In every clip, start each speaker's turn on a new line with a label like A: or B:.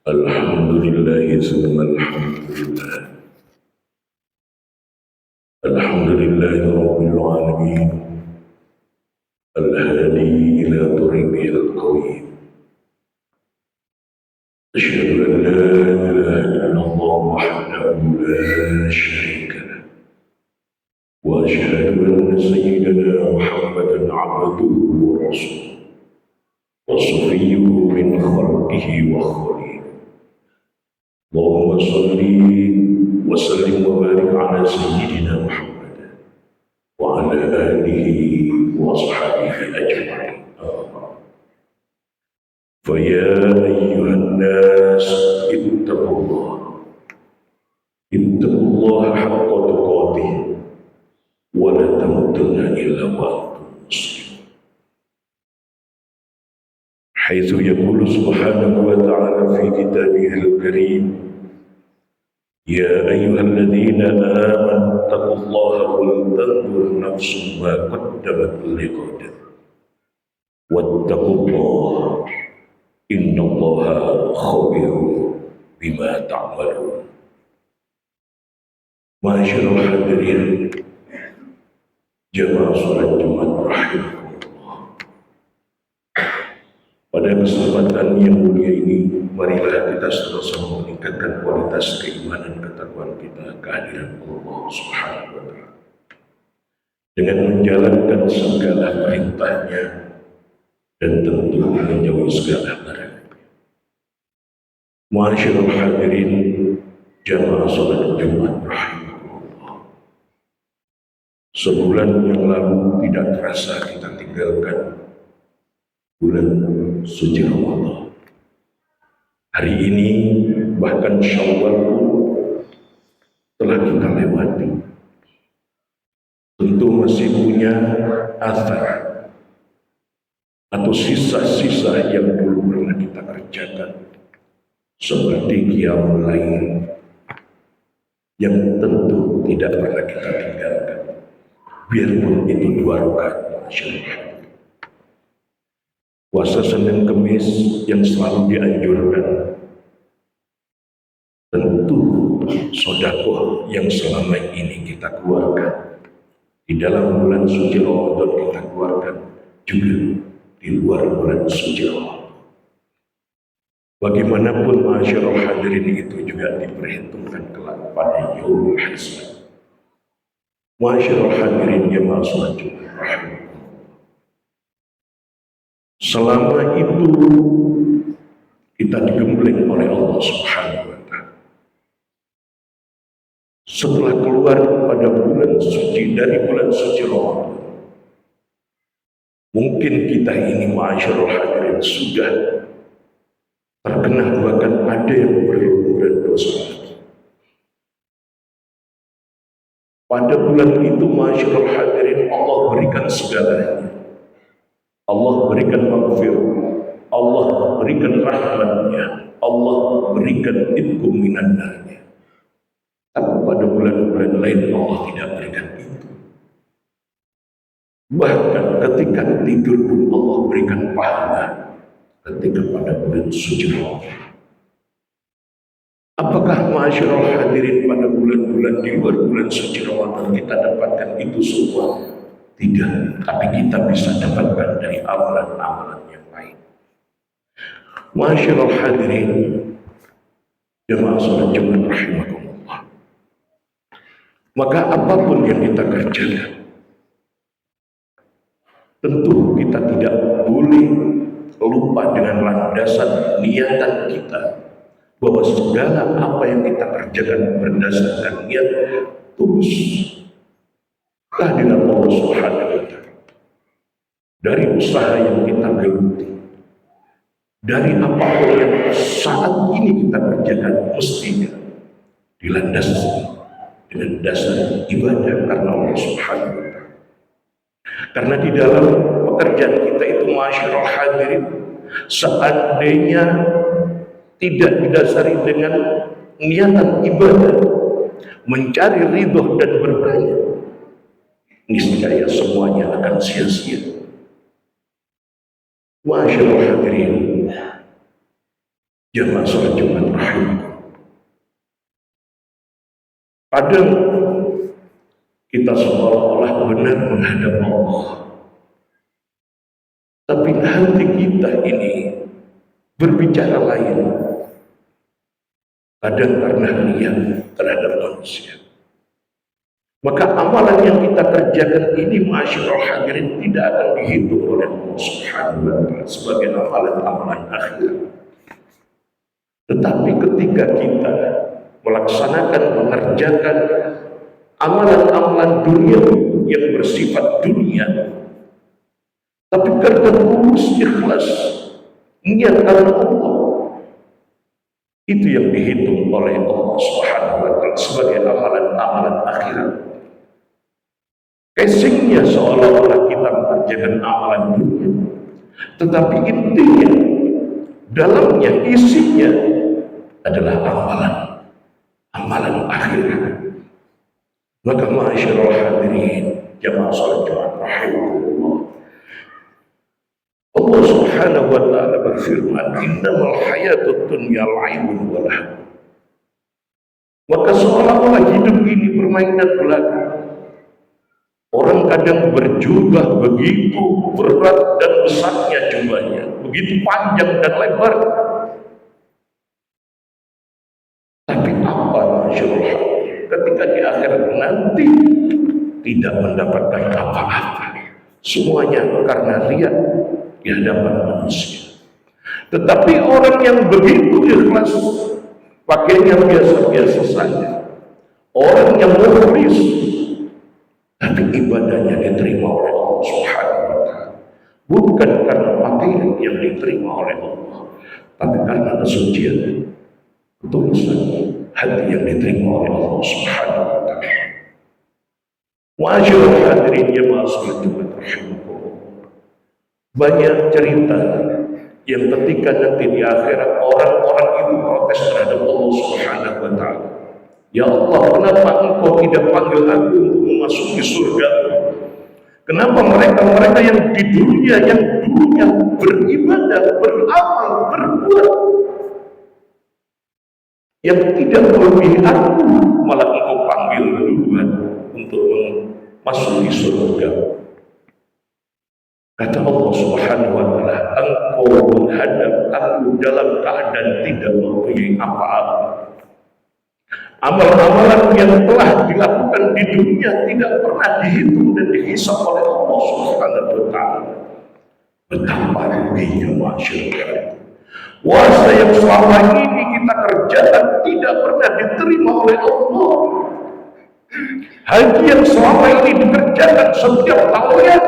A: Alhamdulillah summa alhamdulillah. Alhamdulillahi rabbil alamin. Al-hadi ila tariqil qawim. Asyhadu an la ilaha illallah wahdahu la syarika lah. Wa asyhadu anna sayyidana Muhammadan abduhu wa rasuluh. Wa safiyyuhu min khalqihi wa khalilihi. Allahumma salli wa sallim wa barik ala sayyidina Muhammad wa ala alihi wa ashabihi ajma'in. فيا أيها الناس اتقوا الله حق تقاته ولا تموتن إلا وأنتم مسلمون. حيث يقول سبحانه وتعالى في كتابه الكريم: يا أيها الذين آمنوا اتقوا الله ولتنظر نفس ما قدمت لغد واتقوا الله إن الله خبير بما تعملون. Masyaallah hadirin jamaah salat Jumat rahimakumullah. Pada kesempatan yang mulia ini, marilah kita sama-sama meningkatkan kualitas keimanan ketakwaan kita kehadiran Allah Subhanahu wa taala dengan menjalankan segala perintahnya dan tentu menjauhi segala larangan. Masyaallah hadirin jamaah salat Jumat rahimahullah. Sebulan yang lalu tidak terasa kita tinggalkan bulan suci Ramadan. Hari ini bahkan Syawal pun telah kita lewati. Tentu masih punya athar atau sisa-sisa yang belum pernah kita kerjakan, seperti qiyamul lail yang tentu tidak pernah kita tinggalkan, biarpun itu 2 rakaat. Puasa Senin Kemis yang selalu dianjurkan, tentu sedekah yang selama ini kita keluarkan di dalam bulan suci Ramadan kita keluarkan juga di luar bulan suci Ramadan. Bagaimanapun masyarakat hadirin itu juga diperhitungkan kelak pada yaumul hisab. Masyarakat hadirin jamaah salat Jumat rahimahullah. Selama itu kita digembleng oleh Allah Subhanahu wa taala. Setelah keluar pada bulan suci dari bulan suci Ramadan, mungkin kita ini masyarakat hadirin sudah terkena, bahkan ada yang berlumuran dosa. Pada bulan itu masyarakat hadirin Allah berikan segalanya. Allah berikan maghfirah, Allah berikan rahmatnya, Allah berikan itqum minan narnya. Tapi pada bulan-bulan lain Allah tidak berikan itu. Bahkan ketika tidur pun Allah berikan pahala ketika pada bulan suci Ramadan. Apakah masyarakat hadirin pada bulan-bulan di luar bulan suci Ramadan kita dapatkan itu semua? Tidak, tapi kita bisa dapatkan dari amalan-amalan yang lain. Masyarakat hadirin jamaah salat Jumat rahimakumullah. Maka apapun yang kita kerjakan, tentu kita tidak boleh lupa dengan landasan niatan kita, bahwa segala apa yang kita kerjakan berdasarkan niat tulus kehadiran Allah Subhanahu wa taala. Dari usaha yang kita geluti, dari apapun yang saat ini kita kerjakan, mestinya dilandasi dengan dasar ibadah karena Allah Subhanahu wa taala. Karena di dalam pekerjaan kita itu masyarakat hadirin, seandainya tidak didasari dengan niatan ibadah, mencari ridho dan berkaya, niscaya semuanya akan sia-sia. Masyaallah hadirin, Jamaah sholat Jumat rahimakumullah. Kadang kita seolah-olah benar menghadap Allah, tapi hati kita ini berbicara lain. Kadang karena riya terhadap manusia. Maka amalan yang kita kerjakan ini, ma'asyiral hadirin, tidak akan dihitung oleh Allah Subhanahu wa Ta'ala sebagai amalan-amalan akhir. Tetapi ketika kita melaksanakan, mengerjakan amalan-amalan dunia yang bersifat dunia, tapi karena tulus ikhlas niat karena Allah, itu yang dihitung oleh Allah Subhanahu wa Ta'ala sebagai amalan-amalan akhirat. Casingnya seolah-olah kita mengerjakan amalan dunia, tetapi intinya, dalamnya, isinya adalah amalan akhirat. Maka ma'asyiral hadirin, jamaah salat Jumat rahimahullah, Allah Subhanahu wa Ta'ala berfirman, innamal hayatud dunya la'ibun wa lahu. Maka seolah-olah hidup ini permainan belaka. Orang kadang berjubah begitu berat dan besarnya jubahnya, begitu panjang dan lebar. Tapi apa masyaallah, ketika di akhirat nanti tidak mendapatkan apa-apa. Semuanya karena riya di hadapan manusia. Tetapi orang yang begitu ikhlas, pakainya biasa-biasa saja. Orang yang mukhlis, tapi ibadahnya diterima oleh Allah Subhanahu wa Ta'ala. Bukan karena pakaian yang diterima oleh Allah, tapi karena kesucian, ketulusan hati yang diterima oleh Allah Subhanahu wa Ta'ala. Ma'asyiral hadirin jamaah salat Jumat rahimakumullah. Banyak cerita yang ketika nanti di akhirat orang-orang itu protes terhadap Allah Subhanahu wa Ta'ala. Ya Allah, kenapa engkau tidak panggil aku untuk memasuki surga? Kenapa mereka-mereka yang di dunia, yang dulunya beribadah, beramal, berbuat, yang tidak melebihi aku, malah engkau panggil duluan untuk memasuki surga? Kata Allah Subhanahu wa Ta'ala, engkau menghadap aku dalam keadaan tidak mempunyai apa-apa. Amal-amalan yang telah dilakukan di dunia tidak pernah dihitung dan dihisab oleh Allah Subhanahu wa Ta'ala. Betapa ruginya masyarakat. Puasa yang selama ini kita kerjakan tidak pernah diterima oleh Allah. Haji yang selama ini dikerjakan setiap tahunnya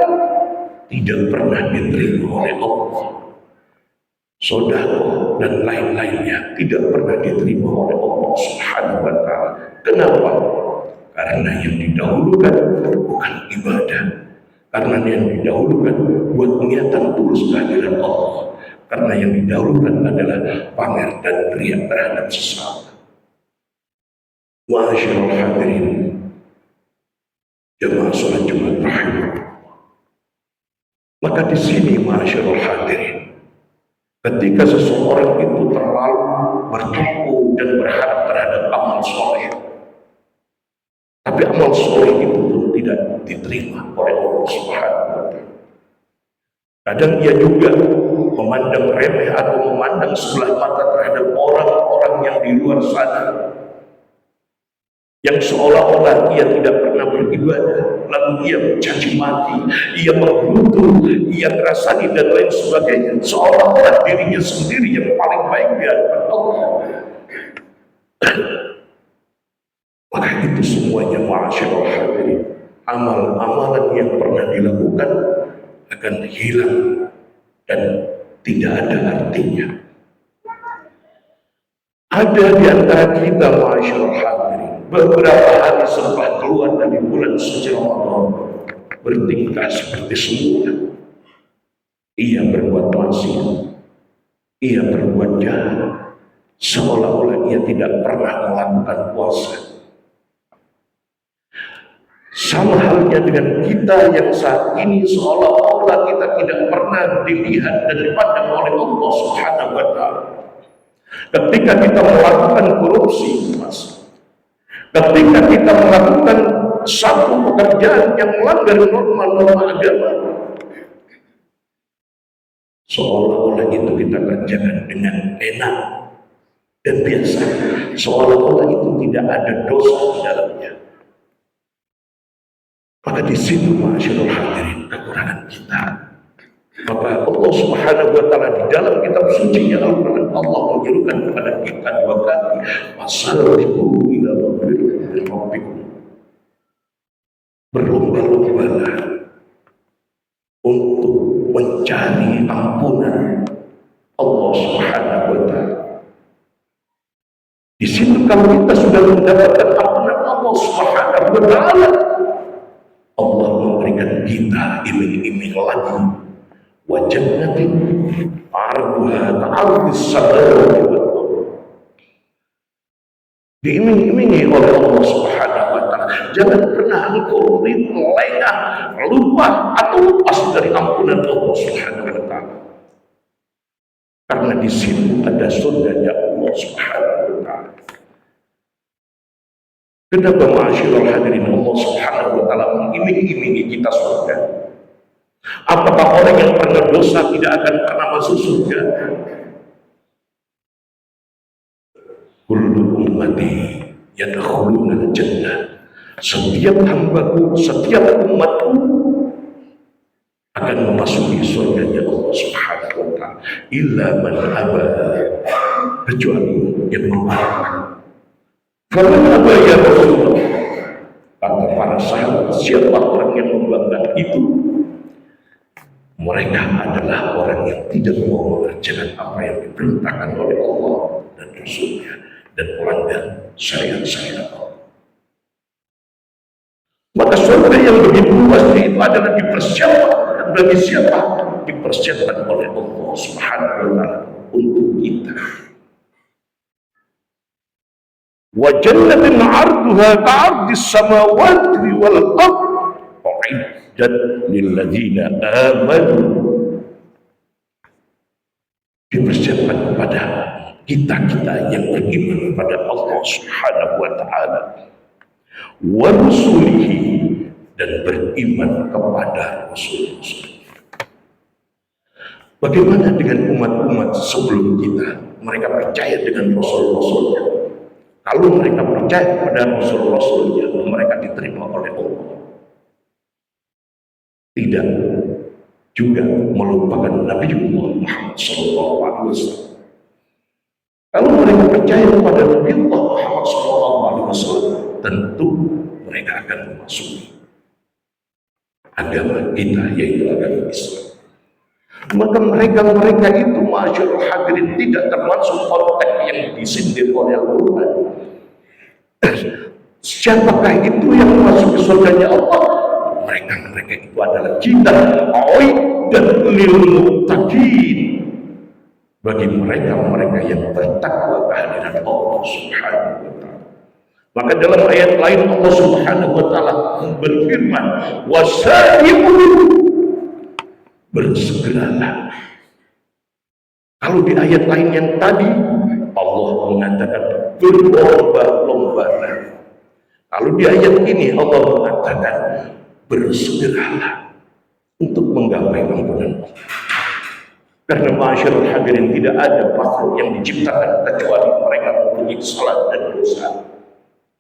A: tidak pernah diterima oleh Allah. Sedekah dan lain-lainnya tidak pernah diterima oleh Allah Subhanahu wa Ta'ala. Kenapa? Karena yang didahulukan bukan ibadah. Karena yang didahulukan buat niatan tulus kehadiran Allah. Karena yang didahulukan adalah pamer dan riya terhadap sesama. Ma'asyiral hadirin, jamaah salat Jumat rahimahullah. Maka di sini ma'asyiral hadirin, ketika seseorang itu terlalu bertumpu dan berharap terhadap amal soleh, tapi amal soleh itu pun tidak diterima oleh Allah Subhanahu wa Ta'ala. Kadang ia juga memandang remeh atau memandang sebelah mata terhadap orang-orang yang di luar sana, yang seolah-olah ia tidak pernah beribadah, lalu ia mencaci maki, ia menggerutu, ia ngerasani dan lain sebagainya, seolah-olah dirinya sendiri yang paling baik di hadapan Allah. Maka itu semuanya ma'asyiral hadirin, amal-amalan yang pernah dilakukan akan hilang dan tidak ada artinya. Ada di antara kita ma'asyiral hadirin, beberapa hari setelah keluar dari bulan suci Ramadan, bertingkah seperti semula. Ia berbuat maksiat, ia berbuat jahat, seolah-olah ia tidak pernah melakukan puasa. Sama halnya dengan kita yang saat ini seolah-olah kita tidak pernah dilihat dan dipandang oleh Allah Subhanahu wa Ta'ala. Ketika kita melakukan korupsi, Mas, ketika kita melakukan satu pekerjaan yang melanggar norma-norma agama, seolah-olah itu kita kerjakan dengan enak dan biasa, seolah-olah itu tidak ada dosa di dalamnya. Maka di situ, masyaallah hadirin, kekurangan kita. Maka Allah Subhanahu wa taala di dalam kitab suci Al-Qur'an, Allah menyerukan kepada kita dua kali, wasariqu ila rabbikum. Berlomba-lombalah untuk mencari ampunan Allah Subhanahu wa taala. Di situ kalau kita sudah mendapatkan ampunan Allah Subhanahu wa taala, Allah memberikan kita iming-iming lagi, wa jannatin arduha ka'ardis samawati wal ardh. Diiming-imingi oleh Allah Subhanahu wa taala. Jangan pernah engkau lengah, lupa atau lepas dari ampunan Allah Subhanahu wa taala. Karena di situ ada surganya Allah Subhanahu wa taala. Kenapa ma'asyiral hadirin Allah Subhanahu wa taala mengiming-imingi kita surga? Apakah orang yang pernah dosa tidak akan pernah masuk surga? Kullu ummati yadkhuluna jannah. Setiap hambaku, setiap umatku akan memasuki surganya Allah Subhanahu wa taala, illa man aba, kecuali yang menolak. Kalau apa ya Rasulullah, kata para sahabat, siapa orang yang membangkang itu? Mereka adalah orang yang tidak mau mengerjakan apa yang diperintahkan oleh Allah dan Rasulnya dan melanggar syariat-syariat Allah. Maka surga yang begitu luas itu adalah dipersiapkan bagi siapa? Dipersiapkan oleh Allah Subhanahu wa taala untuk kita. Wa jannatin 'arduha ka'ardis samawati wal ardh u'iddat lil ladzina amanu. Dipersiapkan kepada kita yang beriman kepada Allah Subhanahu wa taala wa rusulihi, dan beriman kepada Rasul-Rasul. Bagaimana dengan umat-umat sebelum kita? Mereka percaya dengan Rasul-Rasulnya. Kalau mereka percaya kepada Rasul-Rasulnya, mereka diterima oleh Allah. Tidak juga melupakan Nabi Muhammad SAW. Kalau mereka percaya kepada Nabi Muhammad SAW, tentu mereka akan memasuki agama kita, yaitu agama Islam. Maka mereka itu, masyaallah hadirin, tidak termasuk konteks yang disindir oleh Al-Quran. Siapakah itu yang masuk ke surganya Allah? Mereka itu adalah kita, dan lil muttaqin, bagi mereka yang bertakwa kehadiran Allah Subhanahu wa taala. Maka dalam ayat lain Allah Subhanahu wa taala berfirman, wasariqu, bersegeralah. Kalau di ayat lain yang tadi Allah mengatakan berlomba-lomba. Kalau di ayat ini Allah mengatakan bersegeralah untuk menggapai ampunan Allah. Karena masyaallah hadirin, tidak ada makhluk yang diciptakan kecuali mereka mempunyai kesalahan dan dosa.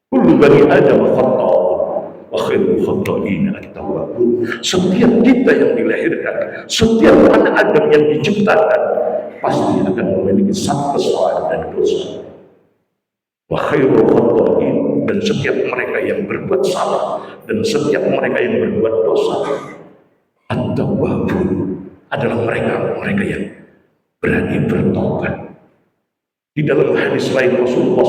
A: Kullu bani Adam khata'un wa khairul khata'in at-tawwabun. Setiap kita yang dilahirkan, setiap anak Adam yang diciptakan pasti akan memiliki satu kesalahan dan dosa. Wa khairul khata'in, dan setiap mereka yang berbuat salah dan setiap mereka yang berbuat dosa, at-tawwabun, adalah mereka yang berani bertobat. Di dalam hadis lain Rasulullah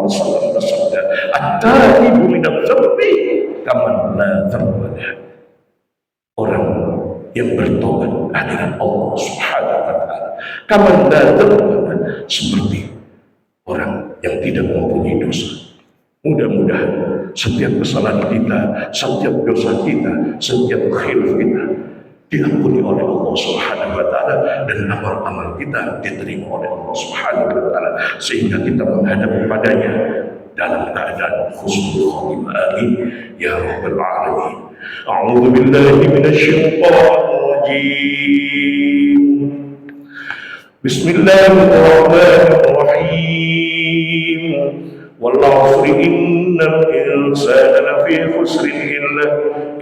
A: SAW bersabda, at-taibu minadz dzambi kaman la dzamba. Orang yang bertobat kehadiran Allah Subhanahu wa taala, kaman la dzamba, seperti orang yang tidak mempunyai dosa. Mudah-mudahan setiap kesalahan kita, setiap dosa kita, setiap khilaf kita diampuni oleh Allah Subhanahu wa taala dan amal-amal kita diterima oleh Allah Subhanahu wa taala sehingga kita menghadap padanya dalam keadaan husnul khotimah. Amin ya rabbal alamin. A'udzu billahi minasyaitonir rajim. Bismillahirrahmanirrahim. Wal 'asri innal insana lafi khusrin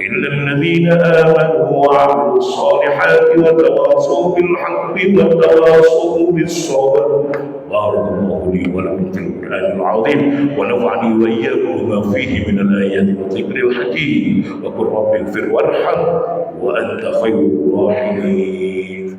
A: إلا الذين آمنوا وعملوا الصالحات وتواصوا بالحق وتواصوا بالصبر. بارك الله لي ولكم في القرآن العظيم ونفعني وإياكم بما فيه من الآيات والذكر الحكيم وقل رب اغفر وارحم وأنت خير الراحمين.